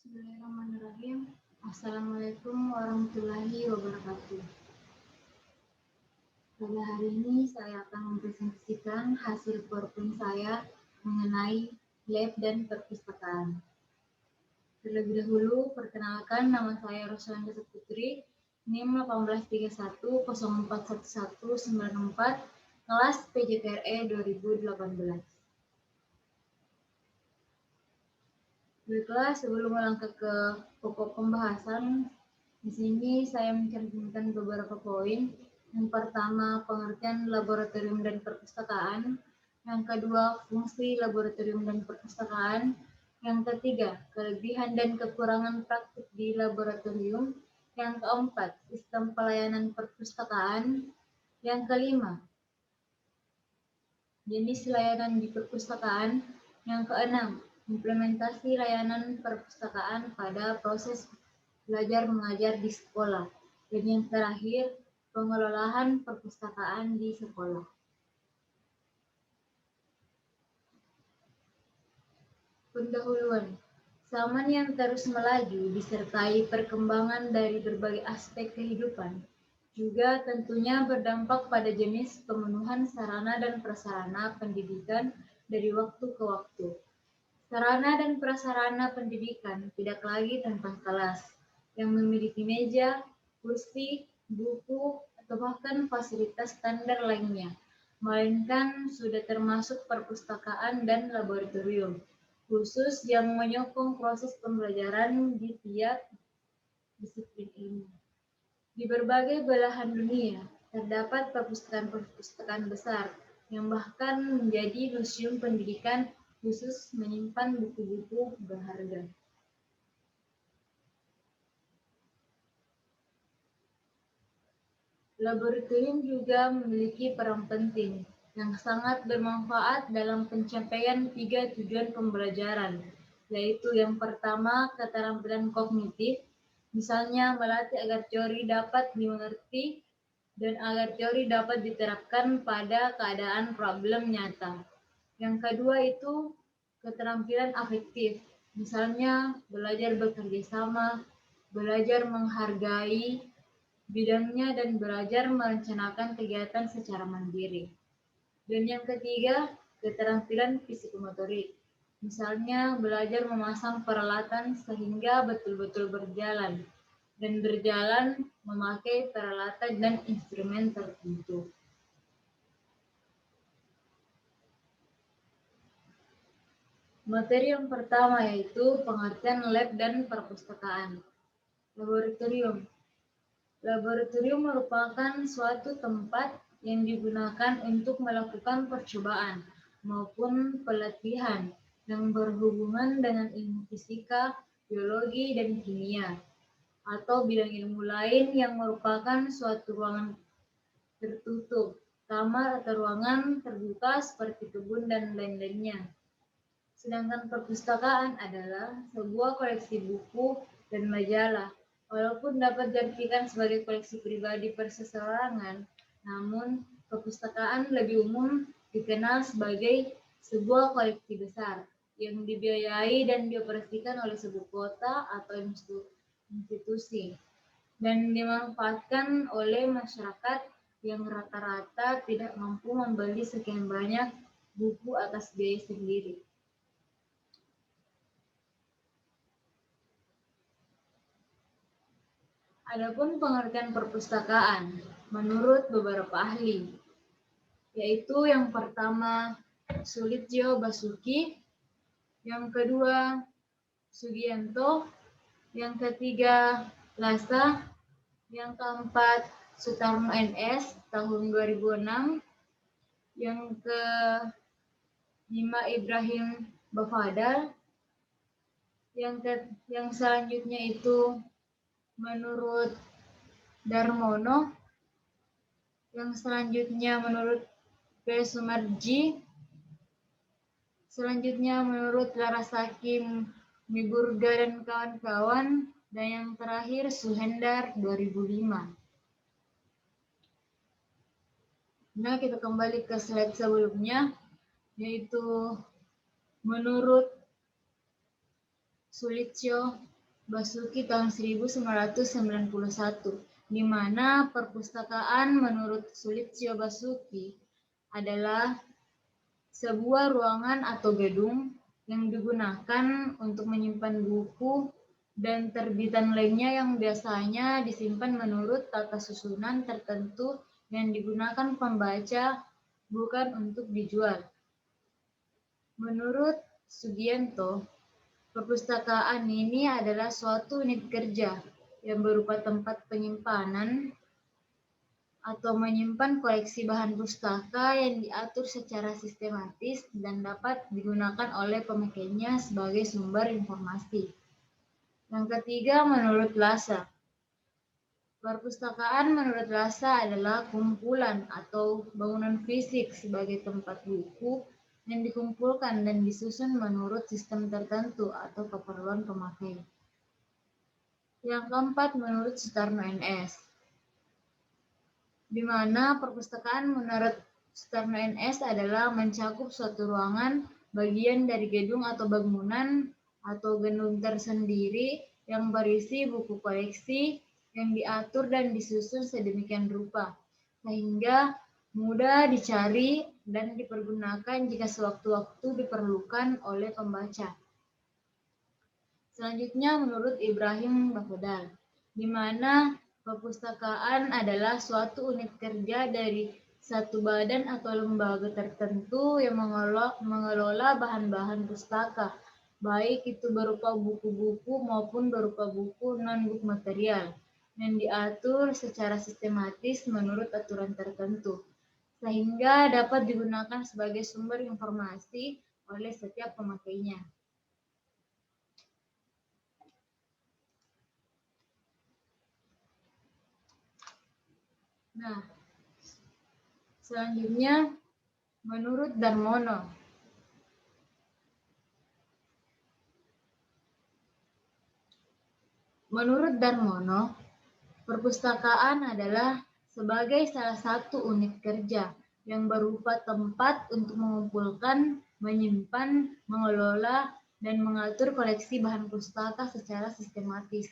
Bismillahirrahmanirrahim. Assalamualaikum warahmatullahi wabarakatuh. Pada hari ini saya akan mempresentasikan hasil PowerPoint saya mengenai lab dan perpustakaan. Terlebih dahulu, perkenalkan nama saya Roslanda Putri, NIM 1831041194, kelas PJTRE 2018. Baiklah, sebelum melangkah ke pokok pembahasan, di sini saya mencantumkan beberapa poin. Yang pertama, pengertian laboratorium dan perpustakaan. Yang kedua, fungsi laboratorium dan perpustakaan. Yang ketiga, kelebihan dan kekurangan praktik di laboratorium. Yang keempat, sistem pelayanan perpustakaan. Yang kelima, jenis layanan di perpustakaan. Yang keenam, implementasi layanan perpustakaan pada proses belajar mengajar di sekolah. Dan yang terakhir, pengelolaan perpustakaan di sekolah. Pendahuluan. Zaman yang terus melaju disertai perkembangan dari berbagai aspek kehidupan, juga tentunya berdampak pada jenis pemenuhan sarana dan prasarana pendidikan dari waktu ke waktu. Sarana dan prasarana pendidikan tidak lagi tentang kelas, yang memiliki meja, kursi, buku, atau bahkan fasilitas standar lainnya, melainkan sudah termasuk perpustakaan dan laboratorium, khusus yang menyokong proses pembelajaran di tiap disiplin ilmu. Di berbagai belahan dunia, terdapat perpustakaan-perpustakaan besar yang bahkan menjadi museum pendidikan khusus menyimpan buku-buku berharga. Laboratorium juga memiliki peran penting yang sangat bermanfaat dalam pencapaian 3 tujuan pembelajaran, yaitu yang pertama, keterampilan kognitif, misalnya melatih agar teori dapat dimengerti dan agar teori dapat diterapkan pada keadaan problem nyata. Yang kedua itu keterampilan afektif, misalnya belajar bekerja sama, belajar menghargai bidangnya dan belajar merencanakan kegiatan secara mandiri. Dan yang ketiga, keterampilan psikomotorik. Misalnya belajar memasang peralatan sehingga betul-betul berjalan dan berjalan memakai peralatan dan instrumen tertentu. Materi yang pertama yaitu pengertian lab dan perpustakaan. Laboratorium. Laboratorium merupakan suatu tempat yang digunakan untuk melakukan percobaan maupun pelatihan yang berhubungan dengan ilmu fisika, biologi, dan kimia, atau bidang ilmu lain yang merupakan suatu ruangan tertutup, kamar atau ruangan terbuka seperti kebun dan lain-lainnya. Sedangkan perpustakaan adalah sebuah koleksi buku dan majalah. Walaupun dapat diartikan sebagai koleksi pribadi per seseorangan, namun perpustakaan lebih umum dikenal sebagai sebuah koleksi besar yang dibiayai dan dioperasikan oleh sebuah kota atau institusi dan dimanfaatkan oleh masyarakat yang rata-rata tidak mampu membeli sekian banyak buku atas biaya sendiri. Adapun pengertian perpustakaan menurut beberapa ahli, yaitu yang pertama Sulitjo Basuki, yang kedua Sugianto, yang ketiga Lasa, yang keempat Sutarno NS tahun 2006, yang kelima Ibrahim Bafadal, yang selanjutnya itu menurut Darmono, yang selanjutnya menurut P. Sumarji, selanjutnya menurut Larasaki Miburga dan kawan-kawan, dan yang terakhir Suhendar 2005. Nah, kita kembali ke slide sebelumnya, yaitu menurut Sulitjo Basuki tahun 1991, di mana perpustakaan menurut Sulitsyo Basuki adalah sebuah ruangan atau gedung yang digunakan untuk menyimpan buku dan terbitan lainnya yang biasanya disimpan menurut tata susunan tertentu yang digunakan pembaca, bukan untuk dijual. Menurut Sugianto, perpustakaan ini adalah suatu unit kerja yang berupa tempat penyimpanan atau menyimpan koleksi bahan pustaka yang diatur secara sistematis dan dapat digunakan oleh pemakainya sebagai sumber informasi. Yang ketiga, menurut Lhasa, perpustakaan menurut Lhasa adalah kumpulan atau bangunan fisik sebagai tempat buku yang dikumpulkan dan disusun menurut sistem tertentu atau keperluan pemakai. Yang keempat, menurut Sutarno NS, di mana perpustakaan menurut Sutarno NS adalah mencakup suatu ruangan, bagian dari gedung atau bangunan atau gedung tersendiri yang berisi buku koleksi yang diatur dan disusun sedemikian rupa, sehingga mudah dicari dan dipergunakan jika sewaktu-waktu diperlukan oleh pembaca. Selanjutnya menurut Ibrahim Bafedal, di mana perpustakaan adalah suatu unit kerja dari satu badan atau lembaga tertentu yang mengelola bahan-bahan pustaka, baik itu berupa buku-buku maupun berupa buku non-book material, yang diatur secara sistematis menurut aturan tertentu, sehingga dapat digunakan sebagai sumber informasi oleh setiap pemakainya. Nah, selanjutnya menurut Darmono, perpustakaan adalah sebagai salah satu unit kerja yang berupa tempat untuk mengumpulkan, menyimpan, mengelola, dan mengatur koleksi bahan pustaka secara sistematis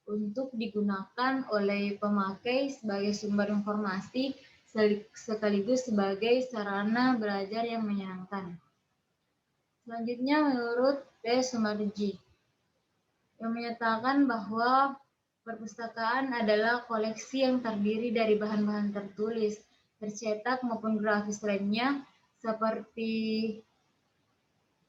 untuk digunakan oleh pemakai sebagai sumber informasi sekaligus sebagai sarana belajar yang menyenangkan. Selanjutnya menurut P. Sumarji, yang menyatakan bahwa perpustakaan adalah koleksi yang terdiri dari bahan-bahan tertulis, tercetak maupun grafis lainnya seperti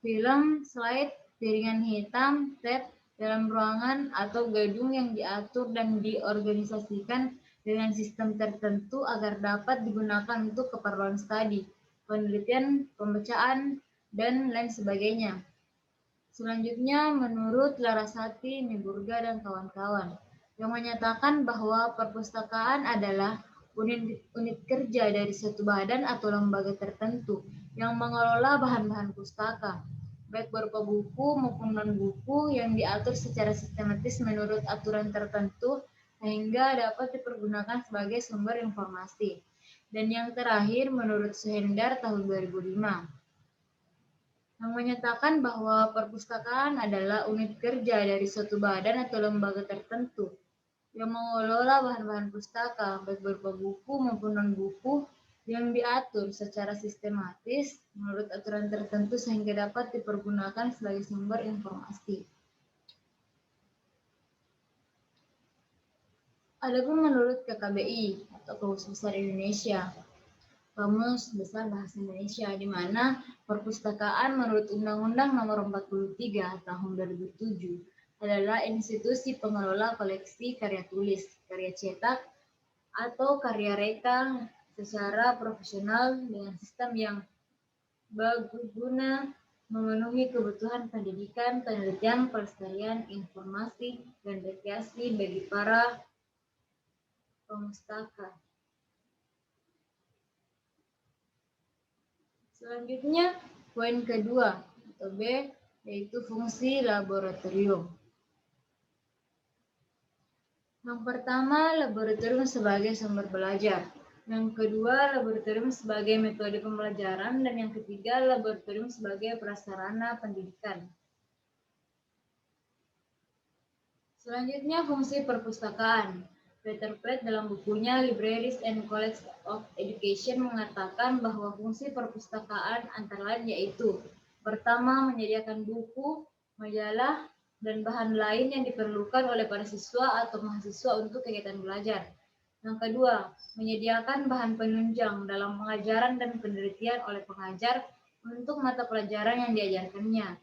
film, slide, piringan hitam, tab dalam ruangan atau gedung yang diatur dan diorganisasikan dengan sistem tertentu agar dapat digunakan untuk keperluan studi, penelitian, pembacaan, dan lain sebagainya. Selanjutnya, menurut Larasati, Niburga, dan kawan-kawan, yang menyatakan bahwa perpustakaan adalah unit kerja dari suatu badan atau lembaga tertentu yang mengelola bahan-bahan pustaka, baik berupa buku maupun non-buku yang diatur secara sistematis menurut aturan tertentu sehingga dapat dipergunakan sebagai sumber informasi. Dan yang terakhir, menurut Suhendar tahun 2005, yang menyatakan bahwa perpustakaan adalah unit kerja dari suatu badan atau lembaga tertentu yang mengelola bahan-bahan pustaka, baik berupa buku maupun non-buku, yang diatur secara sistematis menurut aturan tertentu sehingga dapat dipergunakan sebagai sumber informasi. Adapun menurut KKBI atau Kamus Besar Indonesia, Kamus Besar Bahasa Indonesia, di mana perpustakaan menurut Undang-Undang Nomor 43 Tahun 2007 adalah institusi pengelola koleksi karya tulis, karya cetak, atau karya reka secara profesional dengan sistem yang berguna memenuhi kebutuhan pendidikan, penelitian, pelestarian, informasi, dan rekreasi bagi para pemustaka. Selanjutnya, poin kedua atau B, yaitu fungsi laboratorium. Yang pertama, laboratorium sebagai sumber belajar. Yang kedua, laboratorium sebagai metode pembelajaran. Dan yang ketiga, laboratorium sebagai prasarana pendidikan. Selanjutnya, fungsi perpustakaan. Peter Platt dalam bukunya Libraries and Collections of Education mengatakan bahwa fungsi perpustakaan antara lain yaitu: pertama, menyediakan buku, majalah, dan bahan lain yang diperlukan oleh para siswa atau mahasiswa untuk kegiatan belajar. Yang kedua, menyediakan bahan penunjang dalam pengajaran dan penelitian oleh pengajar untuk mata pelajaran yang diajarkannya.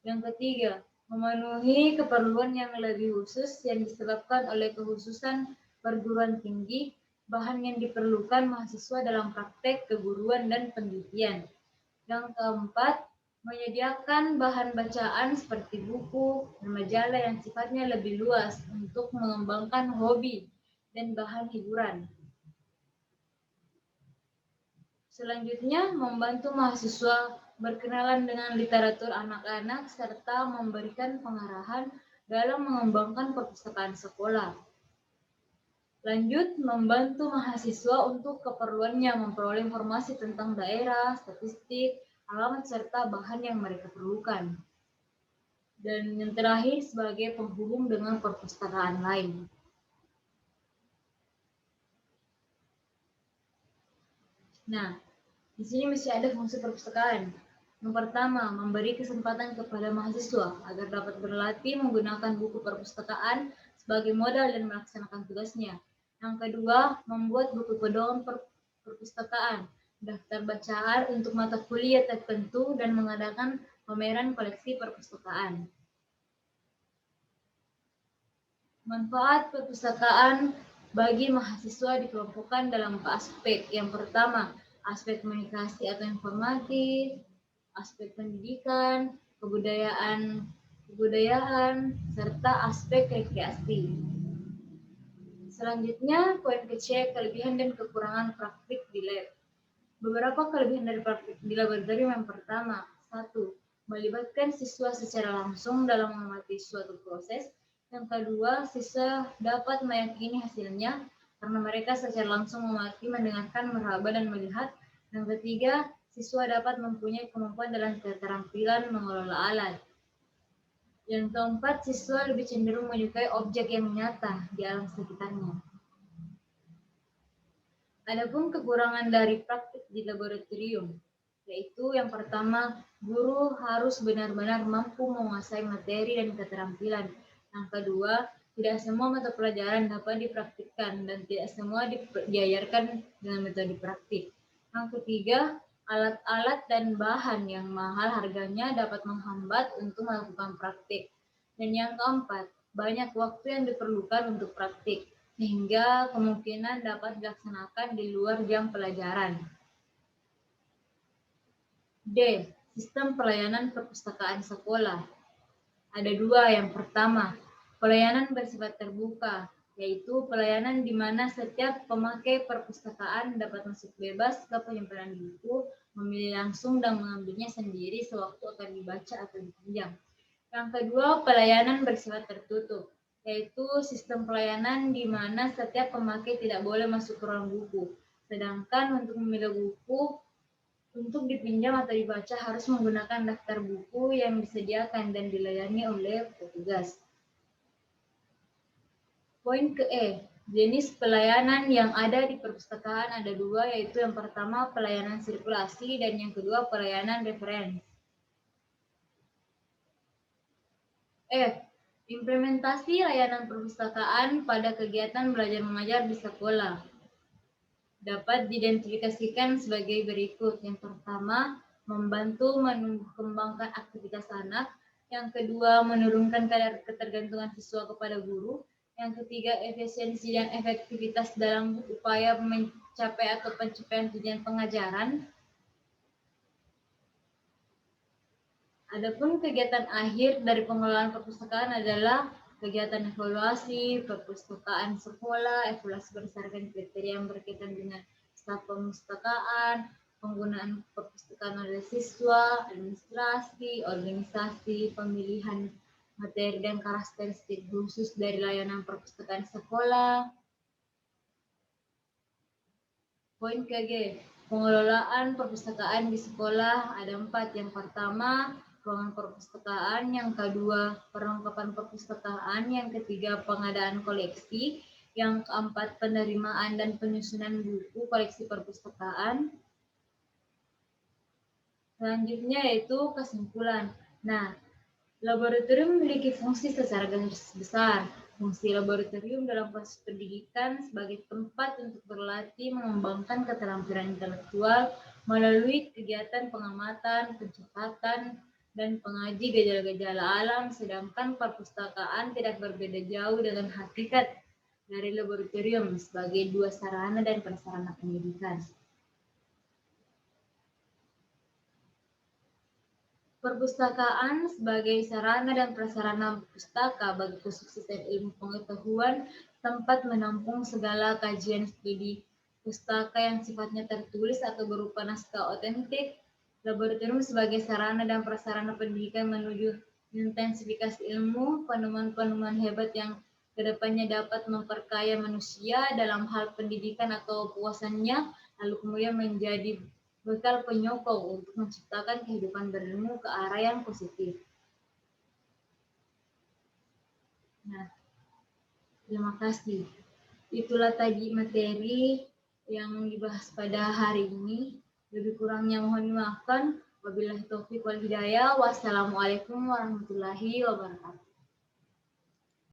Yang ketiga, memenuhi keperluan yang lebih khusus yang disebabkan oleh kekhususan perguruan tinggi, bahan yang diperlukan mahasiswa dalam praktek keguruan dan penelitian. Yang keempat, menyediakan bahan bacaan seperti buku dan majalah yang sifatnya lebih luas untuk mengembangkan hobi dan bahan hiburan. Selanjutnya, membantu mahasiswa berkenalan dengan literatur anak-anak serta memberikan pengarahan dalam mengembangkan perpustakaan sekolah. Lanjut, membantu mahasiswa untuk keperluannya memperoleh informasi tentang daerah, statistik, alamat, serta bahan yang mereka perlukan. Dan yang terakhir, sebagai penghubung dengan perpustakaan lain. Nah, di sini masih ada fungsi perpustakaan. Yang pertama, memberi kesempatan kepada mahasiswa agar dapat berlatih menggunakan buku perpustakaan sebagai modal dan melaksanakan tugasnya. Yang kedua, membuat buku pedoman perpustakaan, daftar bacaan untuk mata kuliah tertentu, dan mengadakan pameran koleksi perpustakaan. Manfaat perpustakaan bagi mahasiswa dikelompokkan dalam 4 aspek. Yang pertama, aspek komunikasi atau informatif, aspek pendidikan, kebudayaan, serta aspek rekreasi. Selanjutnya, poin kecil, kelebihan dan kekurangan praktik di lab. Beberapa kelebihan dari praktik di laboratorium. Yang pertama, 1. Melibatkan siswa secara langsung dalam mengamati suatu proses. Yang kedua, siswa dapat meyakini hasilnya karena mereka secara langsung mengamati, mendengarkan, meraba, dan melihat. Yang ketiga, siswa dapat mempunyai kemampuan dalam keterampilan mengelola alat. Yang keempat, siswa lebih cenderung menyukai objek yang nyata di alam sekitarnya. Adapun kekurangan dari praktik di laboratorium, yaitu yang pertama, guru harus benar-benar mampu menguasai materi dan keterampilan. Yang kedua, tidak semua mata pelajaran dapat dipraktikkan dan tidak semua diajarkan dengan metode praktik. Yang ketiga, alat-alat dan bahan yang mahal harganya dapat menghambat untuk melakukan praktik. Dan yang keempat, banyak waktu yang diperlukan untuk praktik, sehingga kemungkinan dapat dilaksanakan di luar jam pelajaran. D. Sistem pelayanan perpustakaan sekolah. Ada dua. Yang pertama, pelayanan bersifat terbuka, yaitu pelayanan di mana setiap pemakai perpustakaan dapat masuk bebas ke penyimpanan buku, memilih langsung dan mengambilnya sendiri sewaktu akan dibaca atau dipinjam. Yang kedua, pelayanan bersifat tertutup, yaitu sistem pelayanan di mana setiap pemakai tidak boleh masuk ke ruang buku. Sedangkan untuk memilih buku untuk dipinjam atau dibaca harus menggunakan daftar buku yang disediakan dan dilayani oleh petugas. Poin ke E. Jenis pelayanan yang ada di perpustakaan ada dua, yaitu yang pertama pelayanan sirkulasi dan yang kedua pelayanan referensi. F. Implementasi layanan perpustakaan pada kegiatan belajar mengajar di sekolah dapat diidentifikasikan sebagai berikut. Yang pertama, membantu mengembangkan aktivitas anak. Yang kedua, menurunkan kadar ketergantungan siswa kepada guru. Yang ketiga, efisiensi dan efektivitas dalam upaya mencapai atau pencapaian tujuan pengajaran. Adapun kegiatan akhir dari pengelolaan perpustakaan adalah kegiatan evaluasi perpustakaan sekolah, evaluasi berdasarkan kriteria yang berkaitan dengan staf perpustakaan, penggunaan perpustakaan oleh siswa, administrasi, organisasi, pemilihan materi dan karakteristik khusus dari layanan perpustakaan sekolah. Poin KG, pengelolaan perpustakaan di sekolah ada 4. Yang pertama, ruangan perpustakaan, yang kedua perlengkapan perpustakaan, yang ketiga pengadaan koleksi, yang keempat penerimaan dan penyusunan buku koleksi perpustakaan. Selanjutnya yaitu kesimpulan. Nah, laboratorium memiliki fungsi secara garis besar. Fungsi laboratorium dalam proses pendidikan sebagai tempat untuk berlatih mengembangkan keterampilan intelektual melalui kegiatan pengamatan, pencatatan, dan pengaji gejala-gejala alam, sedangkan perpustakaan tidak berbeda jauh dengan hakikat dari laboratorium sebagai dua sarana dan prasarana pendidikan. Perpustakaan sebagai sarana dan prasarana pustaka bagi kesuksesan ilmu pengetahuan, tempat menampung segala kajian studi pustaka yang sifatnya tertulis atau berupa naskah otentik. Laboratorium sebagai sarana dan prasarana pendidikan menuju intensifikasi ilmu, penemuan-penemuan hebat yang kedepannya dapat memperkaya manusia dalam hal pendidikan atau puasannya, lalu kemudian menjadi bekal penyokong untuk menciptakan kehidupan berilmu ke arah yang positif. Nah, terima kasih. Itulah tadi materi yang dibahas pada hari ini. Lebih kurangnya mohon dimaafkan. Wabillahi taufiq wal hidayah. Wassalamualaikum warahmatullahi wabarakatuh.